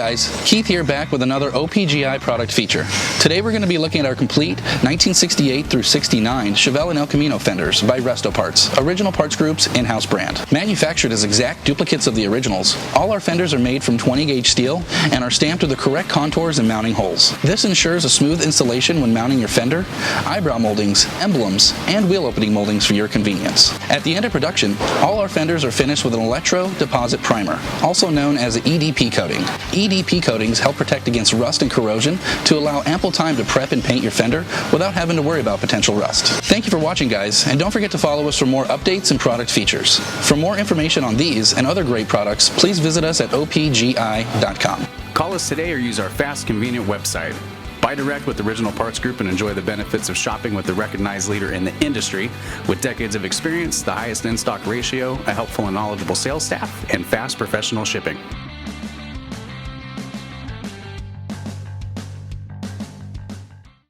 guys, Keith here back with another OPGI product feature. Today we're going to be looking at our complete 1968 through 69 Chevelle and El Camino fenders by Resto Parts, Original Parts Group's in-house brand. Manufactured as exact duplicates of the originals, all our fenders are made from 20-gauge steel and are stamped with the correct contours and mounting holes. This ensures a smooth installation when mounting your fender, eyebrow moldings, emblems, and wheel opening moldings for your convenience. At the end of production, all our fenders are finished with an electro deposit primer, also known as an EDP coating. EDP coatings help protect against rust and corrosion to allow ample time to prep and paint your fender without having to worry about potential rust. Thank you for watching, guys, and don't forget to follow us for more updates and product features. For more information on these and other great products, please visit us at opgi.com. Call us today or use our fast, convenient website. Buy direct with Original Parts Group and enjoy the benefits of shopping with the recognized leader in the industry with decades of experience, the highest in-stock ratio, a helpful and knowledgeable sales staff, and fast professional shipping.